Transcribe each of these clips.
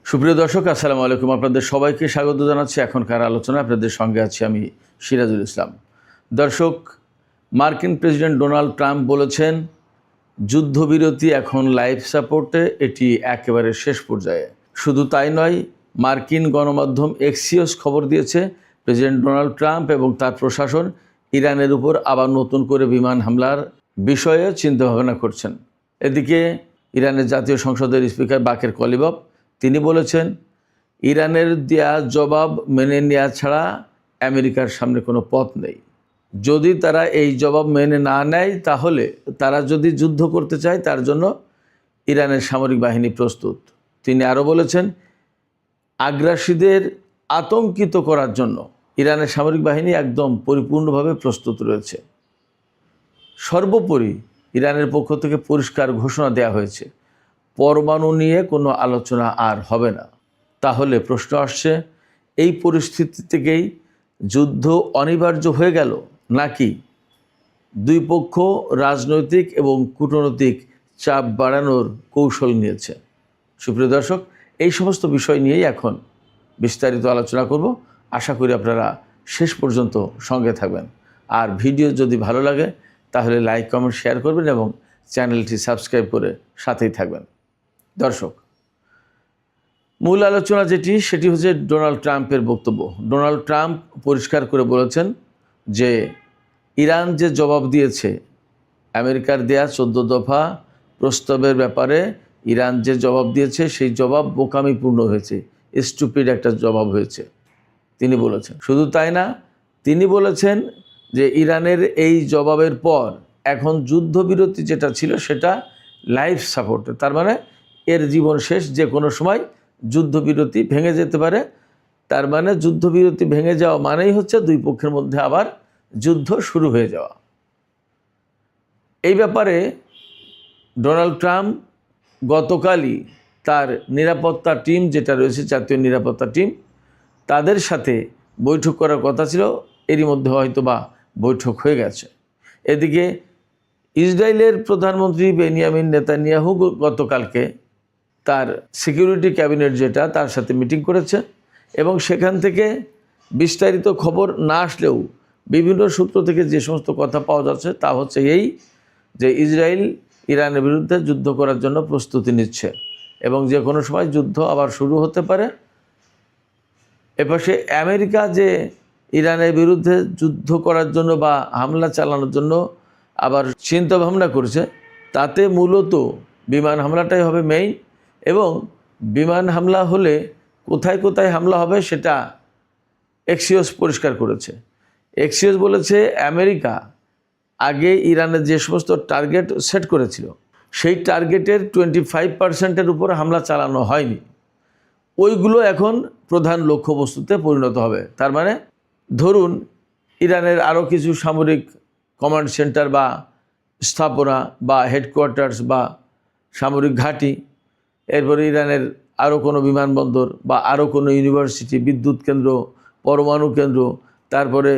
সুপ্রিয় দর্শক, আসসালামু আলাইকুম। আপনাদের সবাইকে স্বাগত জানাচ্ছি এখনকার আলোচনা। আপনাদের সঙ্গে আছি আমি সিরাজুল ইসলাম। দর্শক, মার্কিন প্রেসিডেন্ট ডোনাল্ড ট্রাম্প বলেছেন যুদ্ধবিরতি এখন লাইফ সাপোর্টে, এটি একেবারে শেষ পর্যায়ে। শুধু তাই নয়, মার্কিন গণমাধ্যম এক্সিওস খবর দিয়েছে প্রেসিডেন্ট ডোনাল্ড ট্রাম্প এবং তার প্রশাসন ইরানের উপর আবার নতুন করে বিমান হামলার বিষয়ে চিন্তাভাবনা করছেন। এদিকে ইরানের জাতীয় সংসদের স্পিকার বাকের কলিবফ তিনি বলেছেন ইরানের দেয়া জবাব মেনে নেওয়া ছাড়া আমেরিকার সামনে কোনো পথ নেই। যদি তারা এই জবাব মেনে না নেয়, তাহলে তারা যদি যুদ্ধ করতে চায় তার জন্য ইরানের সামরিক বাহিনী প্রস্তুত। তিনি আরও বলেছেন আগ্রাসীদের আতঙ্কিত করার জন্য ইরানের সামরিক বাহিনী একদম পরিপূর্ণভাবে প্রস্তুত রয়েছে। সর্বোপরি ইরানের পক্ষ থেকে পরিষ্কার ঘোষণা দেওয়া হয়েছে পরমাণু নিয়ে কোনো আলোচনা আর হবে না। তাহলে প্রশ্ন আসছে, এই পরিস্থিতি থেকেই যুদ্ধ অনিবার্য হয়ে গেল, নাকি দুই পক্ষ রাজনৈতিক এবং কূটনৈতিক চাপ বাড়ানোর কৌশল নিয়েছে? সুপ্রিয় দর্শক, এই সমস্ত বিষয় নিয়েই এখন বিস্তারিত আলোচনা করব। আশা করি আপনারা শেষ পর্যন্ত সঙ্গে থাকবেন। আর ভিডিও যদি ভালো লাগে তাহলে লাইক, কমেন্ট, শেয়ার করবেন এবং চ্যানেলটি সাবস্ক্রাইব করে সাথেই থাকবেন। দর্শক, মূল আলোচনা সেটি হচ্ছে ডোনাল্ড ট্রাম্পের বক্তব্য। ডোনাল্ড ট্রাম্প পরিষ্কার করে বলেছেন যে ইরান যে জবাব দিয়েছে, আমেরিকার দেয়া 14 দফা প্রস্তাবের ব্যাপারে ইরান যে জবাব দিয়েছে সেই জবাব বোকামিপূর্ণ হয়েছে, স্টুপিড একটা জবাব হয়েছে তিনি বলেছেন। শুধু তাই না, তিনি বলেছেন যে ইরানের এই জবাবের পর এখন যুদ্ধবিরতি যেটা ছিল সেটা লাইফ সাপোর্টে, তার মানে এর জীবন শেষ, যে কোনো সময় যুদ্ধবিরতি ভেঙে যেতে পারে। তার মানে যুদ্ধবিরতি ভেঙে যাওয়া মানেই হচ্ছে দুই পক্ষের মধ্যে আবার যুদ্ধ শুরু হয়ে যাওয়া। এই ব্যাপারে ডোনাল্ড ট্রাম্প গতকালই তার নিরাপত্তা টিম যেটা রয়েছে, জাতীয় নিরাপত্তা টিম, তাদের সাথে বৈঠক করার কথা ছিল। এরই মধ্যে হয়তো বা বৈঠক হয়ে গেছে। এদিকে ইসরায়েলের প্রধানমন্ত্রী বেনিয়ামিন নেতানিয়াহু গতকালকে তার সিকিউরিটি ক্যাবিনেট যেটা, তার সাথে মিটিং করেছে এবং সেখান থেকে বিস্তারিত খবর না আসলেও বিভিন্ন সূত্র থেকে যে সমস্ত কথা পাওয়া যাচ্ছে তা হচ্ছে এই যে ইসরায়েল ইরানের বিরুদ্ধে যুদ্ধ করার জন্য প্রস্তুতি নিচ্ছে এবং যে কোনো সময় যুদ্ধ আবার শুরু হতে পারে। এপাশে আমেরিকা যে ইরানের বিরুদ্ধে যুদ্ধ করার জন্য বা হামলা চালানোর জন্য আবার চিন্তা ভাবনা করছে, তাতে মূলত বিমান হামলাটাই হবে মেইন। এবং বিমান হামলা হলে কোথায় কোথায় হামলা হবে সেটা এক্সিওস পরিষ্কার করেছে। এক্সিওস বলেছে আমেরিকা আগে ইরানের যে সমস্ত টার্গেট সেট করেছিল সেই টার্গেটের 25% উপর হামলা চালানো হয়নি, ওইগুলো এখন প্রধান লক্ষ্যবস্তুতে পরিণত হবে। তার মানে ধরুন ইরানের আরও কিছু সামরিক কমান্ড সেন্টার বা স্থাপনা বা হেডকোয়ার্টার্স বা সামরিক ঘাঁটি, এরপরে ইরানের আরও কোনো বিমানবন্দর বা আরও কোনো ইউনিভার্সিটি, বিদ্যুৎ কেন্দ্র, পরমাণু কেন্দ্র, তারপরে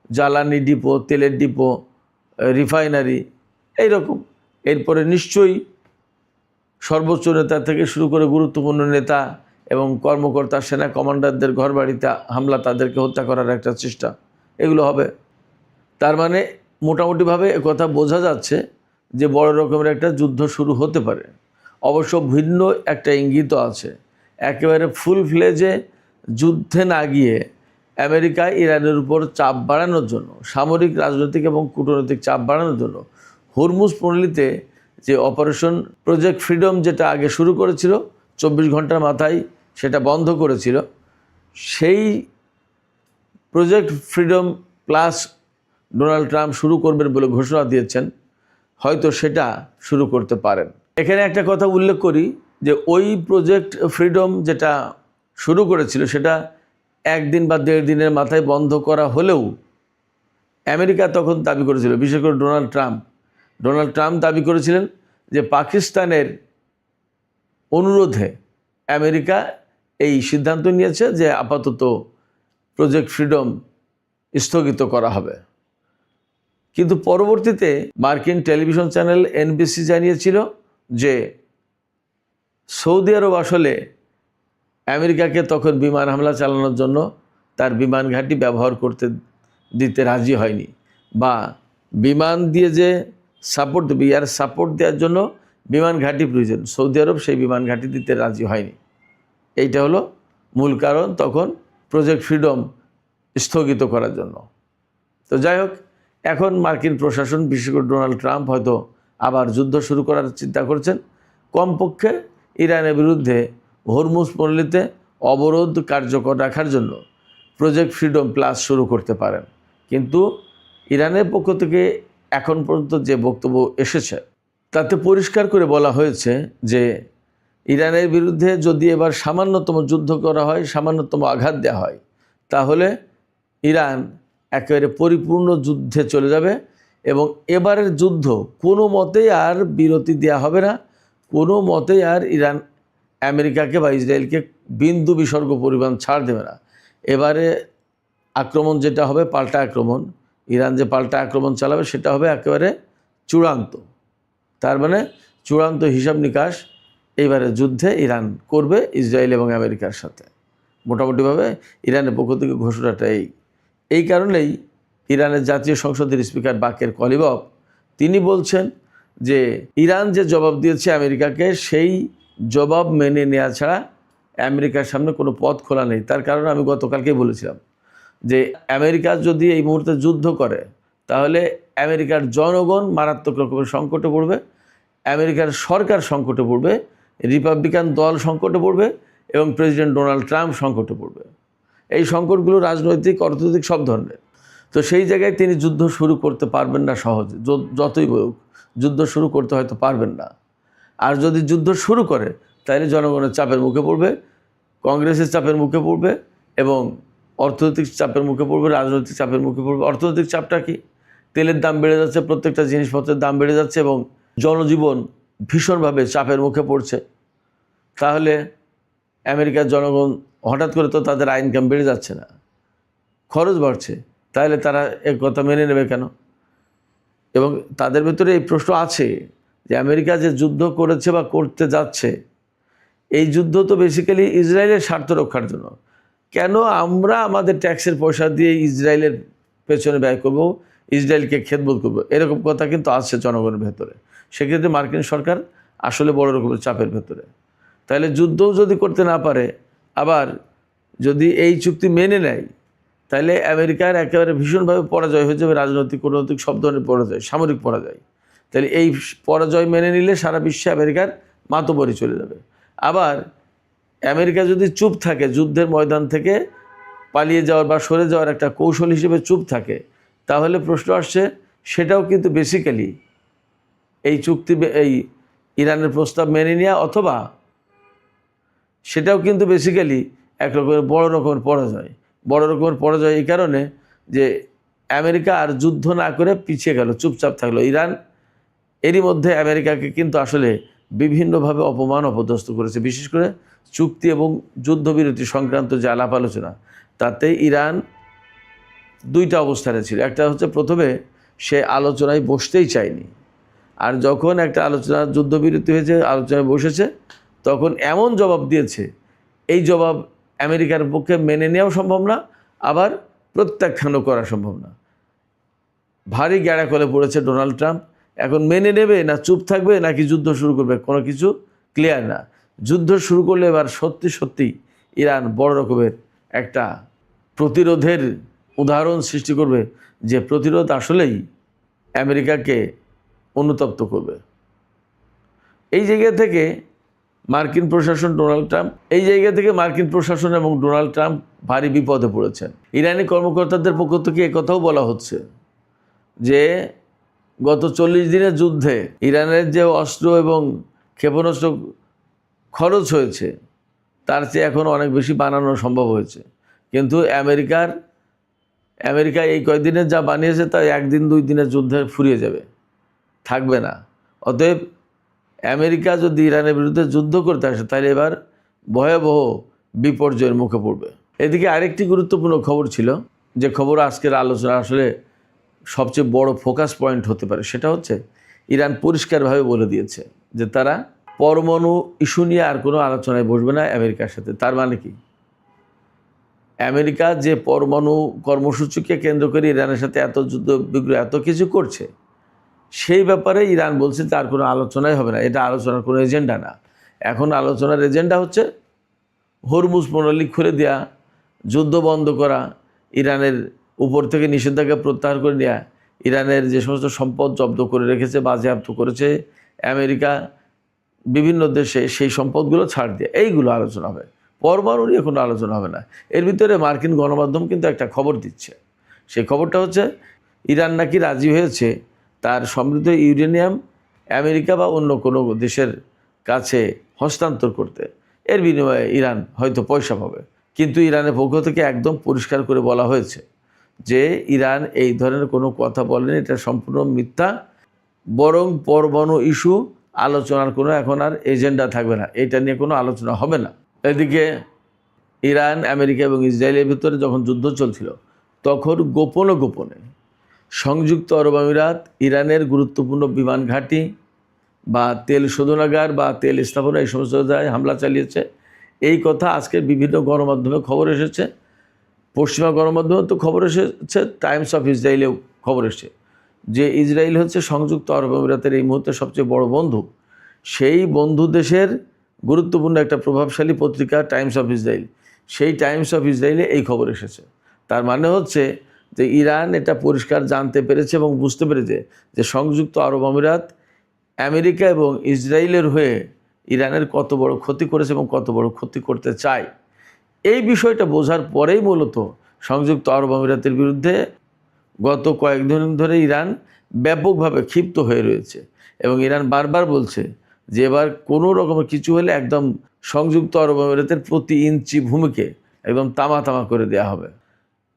জ্বালানি ডিপো, তেলের ডিপো, রিফাইনারি, এইরকম। এরপরে নিশ্চয়ই সর্বোচ্চ নেতা থেকে শুরু করে গুরুত্বপূর্ণ নেতা এবং কর্মকর্তা, সেনা কমান্ডারদের ঘরবাড়িতে হামলা, তাদেরকে হত্যা করার একটা চেষ্টা, এগুলো হবে। তার মানে মোটামুটিভাবে কথা বোঝা যাচ্ছে যে বড় রকমের একটা যুদ্ধ শুরু হতে পারে। অবশ্য ভিন্ন একটা ইঙ্গিত আছে। একেবারে ফুল ফ্লেজে যুদ্ধে না গিয়ে আমেরিকা ইরানের উপর চাপ বাড়ানোর জন্য, সামরিক, রাজনৈতিক এবং কূটনৈতিক চাপ বাড়ানোর জন্য হরমুজ প্রণালীতে যে অপারেশন প্রজেক্ট ফ্রিডম যেটা আগে শুরু করেছিল, 24 ঘন্টার মাথায় সেটা বন্ধ করেছিল, সেই project freedom plus Donald Trump শুরু করবেন বলে ঘোষণা দিয়েছেন। হয়তো সেটা শুরু করতে পারেন। এখানে একটা কথা উল্লেখ করি যে ওই প্রজেক্ট ফ্রিডম যেটা শুরু করেছিল সেটা 1 দিন বা 1.5 দিনের মাথায় বন্ধ করা হলেও আমেরিকা তখন দাবি করেছিল, বিশেষ করে ডোনাল্ড ট্রাম্প দাবি করেছিলেন যে পাকিস্তানের অনুরোধে আমেরিকা এই সিদ্ধান্ত নিয়েছে যে আপাতত প্রজেক্ট ফ্রিডম স্থগিত করা হবে। কিন্তু পরবর্তীতে মার্কিন টেলিভিশন চ্যানেল NBC জানিয়েছিল যে সৌদি আরব আসলে আমেরিকাকে তখন বিমান হামলা চালানোর জন্য তার বিমান ঘাঁটি ব্যবহার করতে দিতে রাজি হয়নি, বা বিমান দিয়ে যে সাপোর্ট দেবে, ইয়ার সাপোর্ট দেওয়ার জন্য বিমান ঘাঁটি প্রয়োজন, সৌদি আরব সেই বিমান ঘাঁটি দিতে রাজি হয়নি। এইটা হলো মূল কারণ তখন প্রজেক্ট ফ্রিডম স্থগিত করার জন্য। তো যাই হোক, এখন মার্কিন প্রশাসন, বিশেষ করে ডোনাল্ড ট্রাম্প হয়তো আবার যুদ্ধ শুরু করার চিন্তা করছেন। কমপক্ষে ইরানের বিরুদ্ধে হরমুজ পল্লীতে অবরোধ কার্যকর রাখার জন্য প্রজেক্ট ফ্রিডম প্লাস শুরু করতে পারেন। কিন্তু ইরানের পক্ষ থেকে এখন পর্যন্ত যে বক্তব্য এসেছে তাতে পরিষ্কার করে বলা হয়েছে যে ইরানের বিরুদ্ধে যদি এবার সামান্যতম যুদ্ধ করা হয়, সামান্যতম আঘাত দেওয়া হয়, তাহলে ইরান একেবারে পরিপূর্ণ যুদ্ধে চলে যাবে এবং এবারের যুদ্ধ কোনো মতেই আর বিরতি দেওয়া হবে না, কোনো মতেই আর ইরান আমেরিকাকে বা ইসরায়েলকে বিন্দু বিসর্গ পরিমাণ ছাড় দেবে না। এবারে আক্রমণ যেটা হবে, পাল্টা আক্রমণ, ইরান যে পাল্টা আক্রমণ চালাবে সেটা হবে একেবারে চূড়ান্ত। তার মানে চূড়ান্ত হিসাব নিকাশ এইবারে যুদ্ধে ইরান করবে ইসরায়েল এবং আমেরিকার সাথে। মোটামুটিভাবে ইরানের পক্ষ থেকে ঘোষণাটা এই কারণেই ইরানের জাতীয় সংসদের স্পিকার বাকের কলিবফ তিনি বলছেন যে ইরান যে জবাব দিয়েছে আমেরিকাকে, সেই জবাব মেনে নেওয়া ছাড়া আমেরিকার সামনে কোনো পথ খোলা নেই। তার কারণ আমি গতকালকেই বলেছিলাম যে আমেরিকা যদি এই মুহূর্তে যুদ্ধ করে তাহলে আমেরিকার জনগণ মারাত্মক রকমের সংকটে পড়বে, আমেরিকার সরকার সংকটে পড়বে, রিপাবলিকান দল সংকটে পড়বে এবং প্রেসিডেন্ট ডোনাল্ড ট্রাম্প সংকটে পড়বে। এই সংকটগুলো রাজনৈতিক, অর্থনৈতিক সব ধরনের। তো সেই জায়গায় তিনি যুদ্ধ শুরু করতে পারবেন না সহজে, যতই হোক যুদ্ধ শুরু করতে হয়তো পারবেন না। আর যদি যুদ্ধ শুরু করে তাহলে জনগণের চাপের মুখে পড়বে, কংগ্রেসের চাপের মুখে পড়বে এবং অর্থনৈতিক চাপের মুখে পড়বে, রাজনৈতিক চাপের মুখে পড়বে। অর্থনৈতিক চাপটা কি? তেলের দাম বেড়ে যাচ্ছে, প্রত্যেকটা জিনিসপত্রের দাম বেড়ে যাচ্ছে এবং জনজীবন ভীষণভাবে চাপের মুখে পড়ছে। তাহলে আমেরিকার জনগণ হঠাৎ করে তো তাদের ইনকাম বেড়ে যাচ্ছে না, খরচ বাড়ছে, তাহলে তারা এক কথা মেনে নেবে কেন? এবং তাদের ভেতরে এই প্রশ্ন আছে যে আমেরিকা যে যুদ্ধ করেছে বা করতে যাচ্ছে, এই যুদ্ধ তো বেসিক্যালি ইসরায়েলের স্বার্থ রক্ষার জন্য। কেন আমরা আমাদের ট্যাক্সের পয়সা দিয়ে ইসরায়েলের পেছনে ব্যয় করব, ইসরায়েলকে খেদমত করব, এরকম কথা কিন্তু আছে জনগণের ভেতরে। সেক্ষেত্রে মার্কিন সরকার আসলে বড় রকমের চাপের ভেতরে। তাহলে যুদ্ধও যদি করতে না পারে, আবার যদি এই চুক্তি মেনে নেয়, তাহলে আমেরিকার একেবারে ভীষণভাবে পরাজয় হয়ে যাবে, রাজনৈতিক, কূটনৈতিক সব ধরনের পরাজয়, সামরিক পরাজয়। তাহলে এই পরাজয় মেনে নিলে সারা বিশ্বে আমেরিকার মাতবরি চলে যাবে। আবার আমেরিকা যদি চুপ থাকে, যুদ্ধের ময়দান থেকে পালিয়ে যাওয়ার বা সরে যাওয়ার একটা কৌশল হিসেবে চুপ থাকে, তাহলে প্রশ্ন আসছে সেটাও কিন্তু বেসিক্যালি এই চুক্তি, এই ইরানের প্রস্তাব মেনে নেওয়া, অথবা সেটাও কিন্তু বেসিক্যালি এক রকমের বড় রকমের পরাজয়। বড় রকমের পরাজয় এই কারণে যে আমেরিকা আর যুদ্ধ না করে পিছিয়ে গেল, চুপচাপ থাকলো। ইরান এরই মধ্যে আমেরিকাকে কিন্তু আসলে বিভিন্নভাবে অপমান, অপদস্থ করেছে। বিশেষ করে চুক্তি এবং যুদ্ধবিরতি সংক্রান্ত যে আলাপ আলোচনা, তাতে ইরান দুইটা অবস্থানে ছিল। একটা হচ্ছে প্রথমে সে আলোচনায় বসতেই চায়নি, আর যখন একটা আলোচনা, যুদ্ধবিরতি হয়েছে, আলোচনায় বসেছে, তখন এমন জবাব দিয়েছে, এই জবাব আমেরিকার পক্ষে মেনে নেওয়াও সম্ভব না, আবার প্রত্যাখ্যানও করা সম্ভব না। ভারী গ্যাড়াকলে পড়েছে ডোনাল্ড ট্রাম্প। এখন মেনে নেবে না চুপ থাকবে, নাকি যুদ্ধ শুরু করবে, কোনো কিছু ক্লিয়ার না। যুদ্ধ শুরু করলে এবার সত্যি সত্যি ইরান বড় রকমের একটা প্রতিরোধের উদাহরণ সৃষ্টি করবে, যে প্রতিরোধ আসলেই আমেরিকাকে অনুতপ্ত করবে। এই জায়গা থেকে মার্কিন প্রশাসন, ডোনাল্ড ট্রাম্প, এই জায়গা থেকে মার্কিন প্রশাসন এবং ডোনাল্ড ট্রাম্প ভারী বিপদে পড়েছেন। ইরানি কর্মকর্তাদের পক্ষ থেকে একথাও বলা হচ্ছে যে গত 40 দিনের যুদ্ধে ইরানের যে অস্ত্র এবং ক্ষেপণাস্ত্র খরচ হয়েছে, তার চেয়ে এখন অনেক বেশি বানানো সম্ভব হয়েছে। কিন্তু আমেরিকা এই কয়েকদিনে যা বানিয়েছে তা 1 দিন 2 দিনের যুদ্ধে ফুরিয়ে যাবে, থাকবে না। অতএব আমেরিকা যদি ইরানের বিরুদ্ধে যুদ্ধ করতে আসে, তাহলে এবার ভয়াবহ বিপর্যয়ের মুখে পড়বে। এদিকে আরেকটি গুরুত্বপূর্ণ খবর ছিল, যে খবর আজকের আলোচনা আসলে সবচেয়ে বড় ফোকাস পয়েন্ট হতে পারে। সেটা হচ্ছে ইরান পরিষ্কারভাবে বলে দিয়েছে যে তারা পরমাণু ইস্যু নিয়ে আর কোনো আলোচনায় বসবে না আমেরিকার সাথে। তার মানে কি, আমেরিকা যে পরমাণু কর্মসূচিকে কেন্দ্র করে ইরানের সাথে এত যুদ্ধ বিগ্রহ এত কিছু করছে, সেই ব্যাপারে ইরান বলছে যে আর কোনো আলোচনাই হবে না, এটা আলোচনার কোনো এজেন্ডা না। এখন আলোচনার এজেন্ডা হচ্ছে হরমুজ প্রণালী খুলে দেওয়া, যুদ্ধ বন্ধ করা, ইরানের উপর থেকে নিষেধাজ্ঞা প্রত্যাহার করে নেওয়া, ইরানের যে সমস্ত সম্পদ জব্দ করে রেখেছে, বাজেয়াপ্ত করেছে আমেরিকা বিভিন্ন দেশে, সেই সম্পদগুলো ছাড় দিয়ে, এইগুলো আলোচনা হবে। পরমাণু নিয়ে কোনো আলোচনা হবে না। এর ভিতরে মার্কিন গণমাধ্যম কিন্তু একটা খবর দিচ্ছে। সেই খবরটা হচ্ছে ইরান নাকি রাজি হয়েছে তার সমৃদ্ধ ইউরেনিয়াম আমেরিকা বা অন্য কোনো দেশের কাছে হস্তান্তর করতে। এর বিনিময়ে ইরান হয়তো পয়সা পাবে। কিন্তু ইরানের পক্ষ থেকে একদম পরিষ্কার করে বলা হয়েছে যে ইরান এই ধরনের কোনো কথা বলেনি, এটা সম্পূর্ণ মিথ্যা। বরং পরমাণু ইস্যু আলোচনার কোনো এখন আর এজেন্ডা থাকবে না, এটা নিয়ে কোনো আলোচনা হবে না। এদিকে ইরান, আমেরিকা এবং ইসরায়েলের ভিতরে যখন যুদ্ধ চলছিল, তখন গোপনে সংযুক্ত আরব আমিরাত ইরানের গুরুত্বপূর্ণ বিমান ঘাঁটি বা তেল শোধনাগার বা তেল স্থাপনা এই সমস্ত জায়গায় হামলা চালিয়েছে। এই কথা আজকে বিভিন্ন গণমাধ্যমে খবর এসেছে, পশ্চিমা গণমাধ্যমে তো খবর এসেছে, টাইমস অফ ইসরায়েলেও খবর এসেছে যে ইসরায়েল হচ্ছে সংযুক্ত আরব আমিরাতের এই মুহূর্তে সবচেয়ে বড় বন্ধু। সেই বন্ধু দেশের গুরুত্বপূর্ণ একটা প্রভাবশালী পত্রিকা টাইমস অফ ইসরায়েল, সেই টাইমস অফ ইসরায়েলে এই খবর এসেছে। তার মানে হচ্ছে যে ইরান এটা পরিষ্কার জানতে পেরেছে এবং বুঝতে পেরেছে যে সংযুক্ত আরব আমিরাত আমেরিকা এবং ইসরায়েলের হয়ে ইরানের কত বড় ক্ষতি করেছে এবং কত বড় ক্ষতি করতে চায়। এই বিষয়টা বোঝার পরেই মূলত সংযুক্ত আরব আমিরাতের বিরুদ্ধে গত কয়েকদিন ধরে ইরান ব্যাপকভাবে ক্ষিপ্ত হয়ে রয়েছে এবং ইরান বারবার বলছে যে এবার কোনো রকমের কিছু হলে একদম সংযুক্ত আরব আমিরাতের প্রতি ইঞ্চি ভূমিকে একদম তামা করে দেওয়া হবে।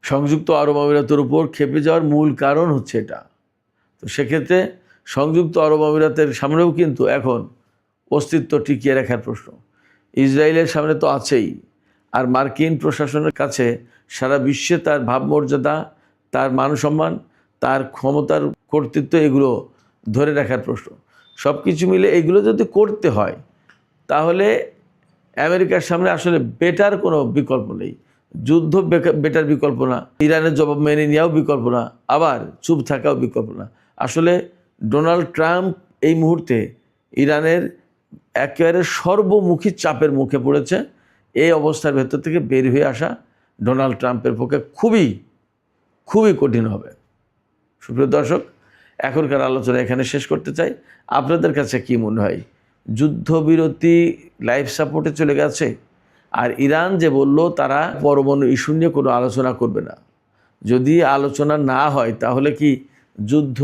সংযুক্ত আরব আমিরাতের উপর ক্ষেপে যাওয়ার মূল কারণ হচ্ছে এটা। তো সেক্ষেত্রে সংযুক্ত আরব আমিরাতের সামনেও কিন্তু এখন অস্তিত্ব টিকিয়ে রাখার প্রশ্ন। ইসরায়েলের সামনে তো আছেই, আর মার্কিন প্রশাসনের কাছে সারা বিশ্বে তার ভাবমর্যাদা, তার মানসম্মান, তার ক্ষমতার কর্তৃত্ব, এগুলো ধরে রাখার প্রশ্ন। সব কিছু মিলে এগুলো যদি করতে হয় তাহলে আমেরিকার সামনে আসলে বেটার কোনো বিকল্প নেই। যুদ্ধ বেটার বিকল্প না, ইরানের জবাব মেনে নেওয়াও বিকল্প না, আবার চুপ থাকাও বিকল্প না। আসলে ডোনাল্ড ট্রাম্প এই মুহূর্তে ইরানের একেবারে সর্বমুখী চাপের মুখে পড়েছে। এই অবস্থার ভেতর থেকে বের হয়ে আসা ডোনাল্ড ট্রাম্পের পক্ষে খুবই কঠিন হবে। সুপ্রিয় দর্শক, এখনকার আলোচনা এখানে শেষ করতে চাই। আপনাদের কাছে কি মনে হয়, যুদ্ধবিরতি লাইফ সাপোর্টে চলে গেছে? আর ইরান যে বলল তারা পরমাণু ইস্যু নিয়ে কোনো আলোচনা করবে না, যদি আলোচনা না হয় তাহলে কি যুদ্ধ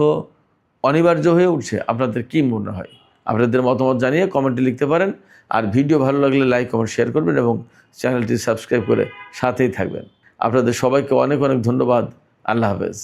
অনিবার্য হয়ে উঠছে? আপনাদের কি মনে হয়? আপনাদের মতামত জানিয়ে কমেন্টে লিখতে পারেন। আর ভিডিও ভালো লাগলে লাইক, কমেন্ট, শেয়ার করবেন এবং চ্যানেলটি সাবস্ক্রাইব করে সাথেই থাকবেন। আপনাদের সবাইকে অনেক ধন্যবাদ। আল্লাহ হাফেজ।